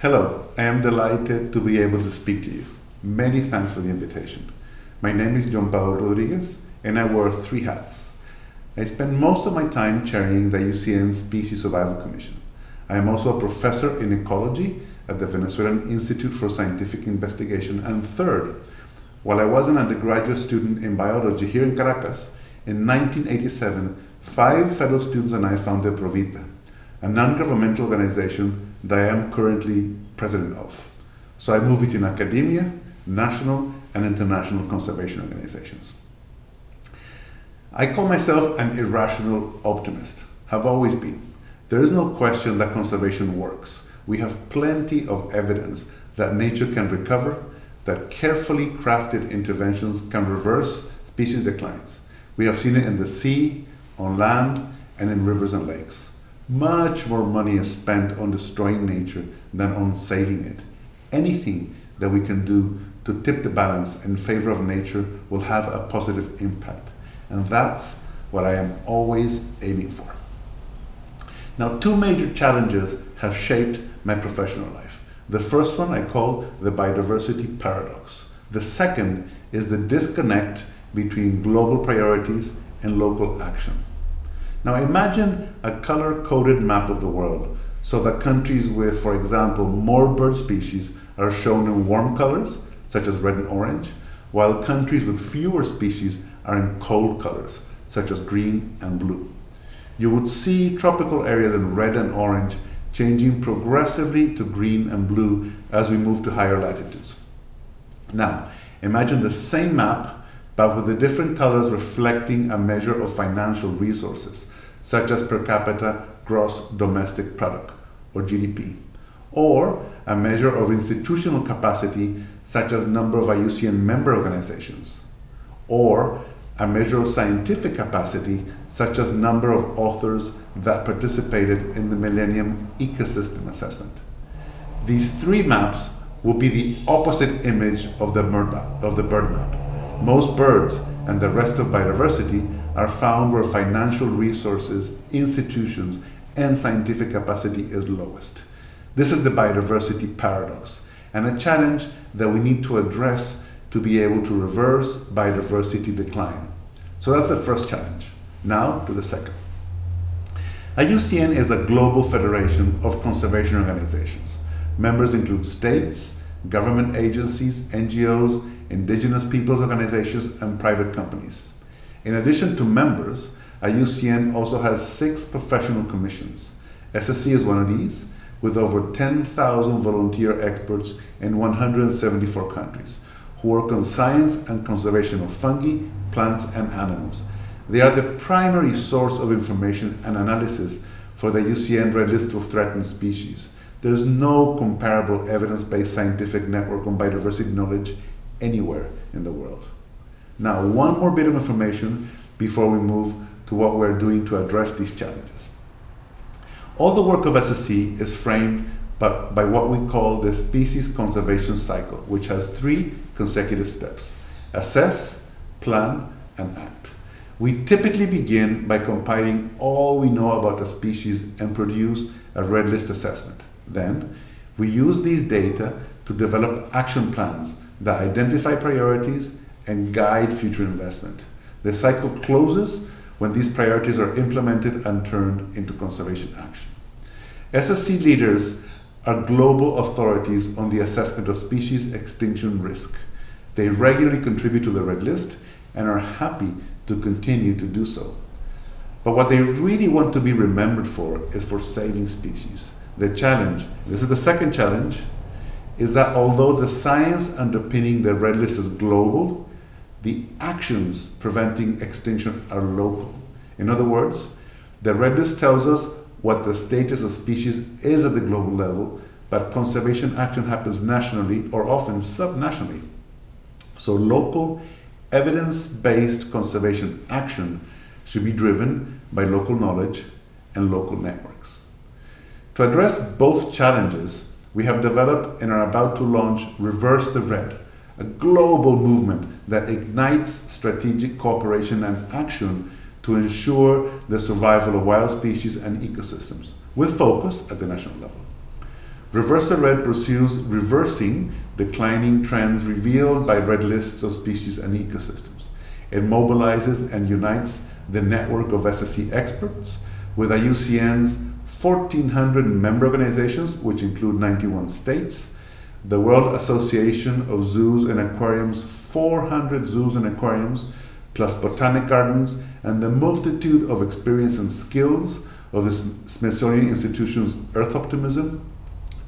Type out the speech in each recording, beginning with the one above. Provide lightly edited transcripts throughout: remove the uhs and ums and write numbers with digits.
Hello, I am delighted to be able to speak to you. Many thanks for the invitation. My name is John Paulo Rodríguez, and I wear 3 hats. I spend most of my time chairing the UCN Species Survival Commission. I am also a professor in ecology at the Venezuelan Institute for Scientific Investigation. And third, while I was an undergraduate student in biology here in Caracas, in 1987, 5 fellow students and I founded Provita, a non-governmental organization that I am currently president of. So I move between academia, national and international conservation organizations. I call myself an irrational optimist, have always been. There is no question that conservation works. We have plenty of evidence that nature can recover, that carefully crafted interventions can reverse species declines. We have seen it in the sea, on land, and in rivers and lakes. Much more money is spent on destroying nature than on saving it. Anything that we can do to tip the balance in favor of nature will have a positive impact. And that's what I am always aiming for. Now, 2 major challenges have shaped my professional life. The first one I call the Biodiversity Paradox. The second is the disconnect between global priorities and local action. Now imagine a color-coded map of the world so that countries with, for example, more bird species are shown in warm colors, such as red and orange, while countries with fewer species are in cold colors, such as green and blue. You would see tropical areas in red and orange changing progressively to green and blue as we move to higher latitudes. Now, imagine the same map, but with the different colors reflecting a measure of financial resources, such as per capita gross domestic product, or GDP, or a measure of institutional capacity, such as number of IUCN member organizations, or a measure of scientific capacity, such as number of authors that participated in the Millennium Ecosystem Assessment. These 3 maps will be the opposite image of the bird map. Most birds and the rest of biodiversity are found where financial resources, institutions, and scientific capacity is lowest. This is the biodiversity paradox, and a challenge that we need to address to be able to reverse biodiversity decline. So that's the first challenge. Now to the second. IUCN is a global federation of conservation organizations. Members include states, government agencies, NGOs, indigenous peoples organizations, and private companies. In addition to members, IUCN also has 6 professional commissions. SSC is one of these, with over 10,000 volunteer experts in 174 countries, who work on science and conservation of fungi, plants, and animals. They are the primary source of information and analysis for the IUCN Red List of Threatened Species. There is no comparable evidence-based scientific network on biodiversity knowledge anywhere in the world. Now, one more bit of information before we move to what we're doing to address these challenges. All the work of SSC is framed by what we call the species conservation cycle, which has 3 consecutive steps: assess, plan, and act. We typically begin by compiling all we know about a species and produce a red list assessment. Then, we use these data to develop action plans that identify priorities and guide future investment. The cycle closes when these priorities are implemented and turned into conservation action. SSC leaders are global authorities on the assessment of species extinction risk. They regularly contribute to the Red List and are happy to continue to do so. But what they really want to be remembered for is for saving species. The challenge, this is the second challenge, is that although the science underpinning the Red List is global, the actions preventing extinction are local. In other words, the Red List tells us what the status of species is at the global level, but conservation action happens nationally or often subnationally. So local, evidence-based conservation action should be driven by local knowledge and local networks. To address both challenges, we have developed and are about to launch Reverse the Red, a global movement that ignites strategic cooperation and action to ensure the survival of wild species and ecosystems, with focus at the national level. Reverse the Red pursues reversing declining trends revealed by red lists of species and ecosystems. It mobilizes and unites the network of SSC experts with IUCN's 1,400 member organizations, which include 91 states, the World Association of Zoos and Aquariums, 400 zoos and aquariums, plus botanic gardens, and the multitude of experience and skills of the Smithsonian Institution's Earth Optimism,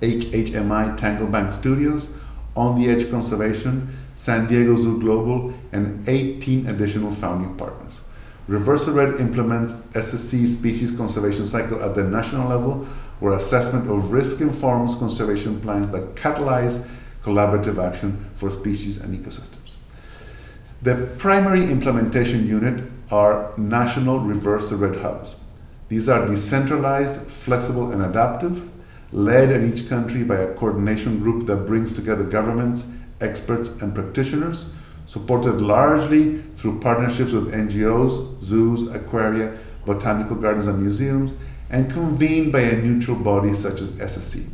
HHMI Tangle Bank Studios, On the Edge Conservation, San Diego Zoo Global, and 18 additional founding partners. Reverse the Red implements SSC species conservation cycle at the national level, where assessment of risk informs conservation plans that catalyze collaborative action for species and ecosystems. The primary implementation unit are national Reverse the Red hubs. These are decentralized, flexible, and adaptive, led in each country by a coordination group that brings together governments, experts, and practitioners, supported largely through partnerships with NGOs, zoos, aquaria, botanical gardens, and museums, and convened by a neutral body such as SSC.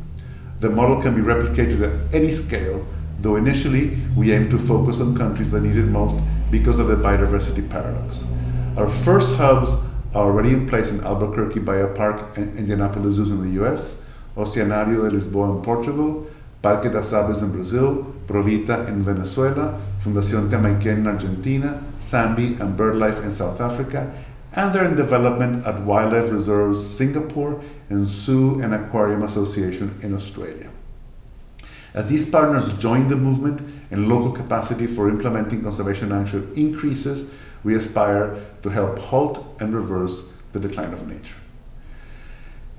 The model can be replicated at any scale, though initially we aim to focus on countries that need it most because of the biodiversity paradox. Our first hubs are already in place in Albuquerque Biopark and Indianapolis Zoos in the US, Oceanário de Lisboa in Portugal, Parque das Aves in Brazil, Provita in Venezuela, Fundación Temaiken in Argentina, Sambi and BirdLife in South Africa, and they're in development at Wildlife Reserves Singapore and Zoo and Aquarium Association in Australia. As these partners join the movement and local capacity for implementing conservation action increases, we aspire to help halt and reverse the decline of nature.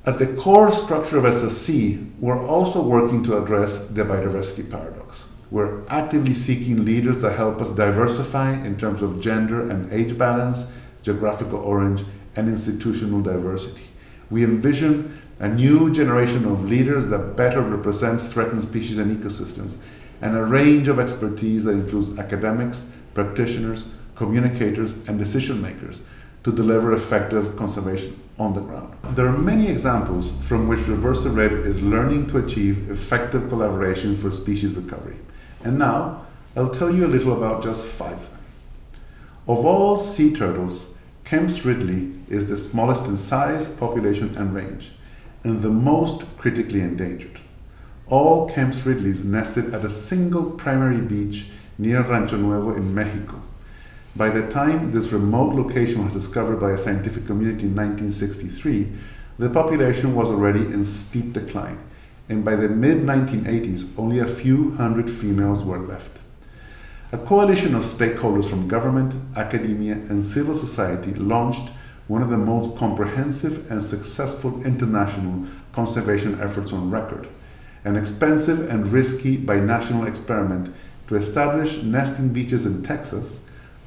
At the core structure of SSC, we're also working to address the biodiversity paradox. We're actively seeking leaders that help us diversify in terms of gender and age balance, geographical origin, and institutional diversity. We envision a new generation of leaders that better represents threatened species and ecosystems, and a range of expertise that includes academics, practitioners, communicators, and decision makers to deliver effective conservation on the ground. There are many examples from which Reverse the Red is learning to achieve effective collaboration for species recovery. And now, I'll tell you a little about just 5 of them. Of all sea turtles, Kemp's Ridley is the smallest in size, population, and range, and the most critically endangered. All Kemp's Ridleys nested at a single primary beach near Rancho Nuevo in Mexico. By the time this remote location was discovered by a scientific community in 1963, the population was already in steep decline, and by the mid-1980s, only a few hundred females were left. A coalition of stakeholders from government, academia, and civil society launched one of the most comprehensive and successful international conservation efforts on record, an expensive and risky binational experiment to establish nesting beaches in Texas,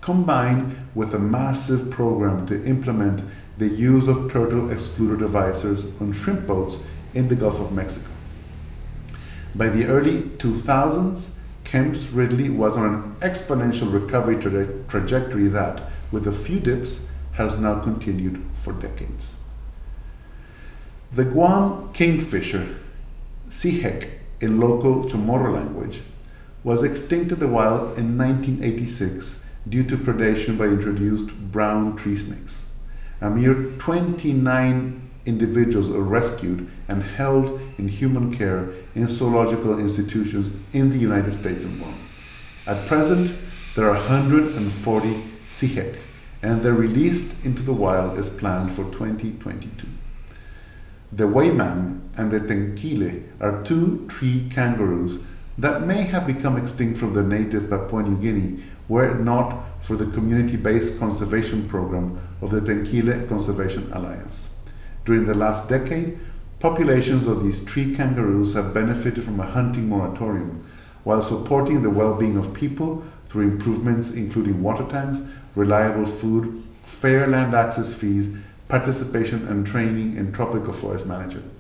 combined with a massive program to implement the use of turtle excluder devices on shrimp boats in the Gulf of Mexico. By the early 2000s, Kemp's Ridley was on an exponential recovery trajectory that, with a few dips, has now continued for decades. The Guam kingfisher, Sihek in local Chamorro language, was extinct in the wild in 1986 due to predation by introduced brown tree snakes. A mere 29 individuals are rescued and held in human care in zoological institutions in the United States and Guam. At present, there are 140 Sihek, and their release into the wild is planned for 2022. The Waimang and the Tenkile are 2 tree kangaroos that may have become extinct from their native Papua New Guinea were it not for the community-based conservation program of the Tenkile Conservation Alliance. During the last decade, populations of these tree kangaroos have benefited from a hunting moratorium while supporting the well-being of people through improvements including water tanks, reliable food, fair land access fees, participation and training in tropical forest management.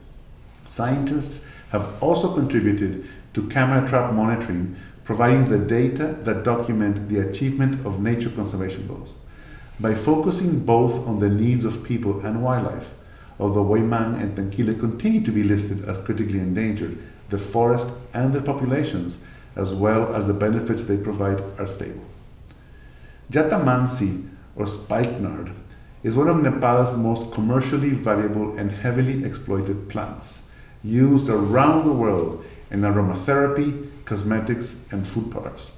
Scientists have also contributed to camera trap monitoring, providing the data that document the achievement of nature conservation goals. By focusing both on the needs of people and wildlife, although Waimang and Tenkile continue to be listed as critically endangered, the forest and their populations, as well as the benefits they provide, are stable. Jatamansi, or spikenard, is one of Nepal's most commercially valuable and heavily exploited plants, used around the world in aromatherapy, cosmetics, and food products.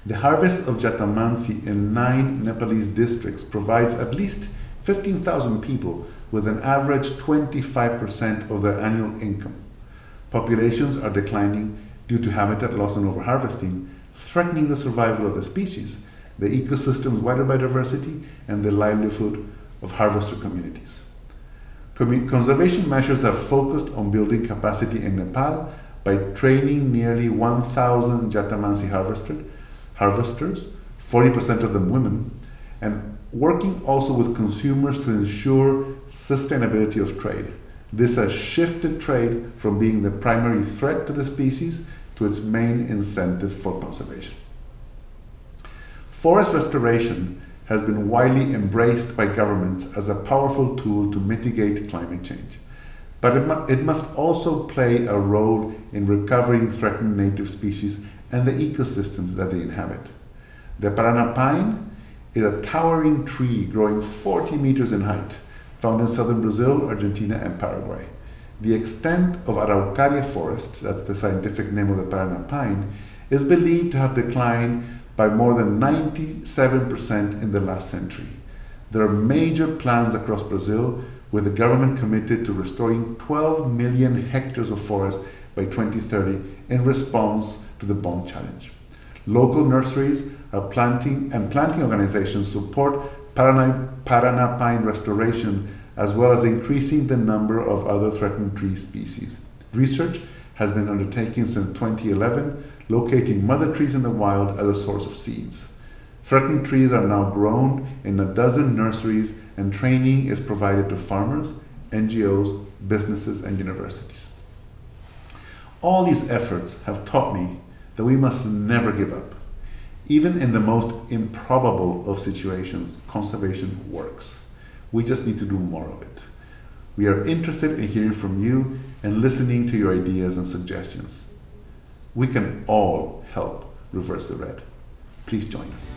The harvest of Jatamansi in 9 Nepalese districts provides at least 15,000 people with an average 25% of their annual income. Populations are declining due to habitat loss and overharvesting, threatening the survival of the species, the ecosystem's wider biodiversity, and the livelihood of harvester communities. Conservation measures have focused on building capacity in Nepal by training nearly 1,000 Jatamansi harvesters, 40% of them women, and working also with consumers to ensure sustainability of trade. This has shifted trade from being the primary threat to the species to its main incentive for conservation. Forest restoration has been widely embraced by governments as a powerful tool to mitigate climate change. But it must also play a role in recovering threatened native species and the ecosystems that they inhabit. The Parana Pine is a towering tree growing 40 meters in height, found in southern Brazil, Argentina, and Paraguay. The extent of Araucaria forest, that's the scientific name of the Parana Pine, is believed to have declined by more than 97% in the last century. There are major plans across Brazil with the government committed to restoring 12 million hectares of forest by 2030 in response to the Bond Challenge. Local nurseries are planting organizations support Parana Pine restoration, as well as increasing the number of other threatened tree species. Research has been undertaken since 2011, locating mother trees in the wild as a source of seeds. Threatened trees are now grown in a dozen nurseries, and training is provided to farmers, NGOs, businesses, and universities. All these efforts have taught me that we must never give up. Even in the most improbable of situations, conservation works. We just need to do more of it. We are interested in hearing from you and listening to your ideas and suggestions. We can all help reverse the red. Please join us.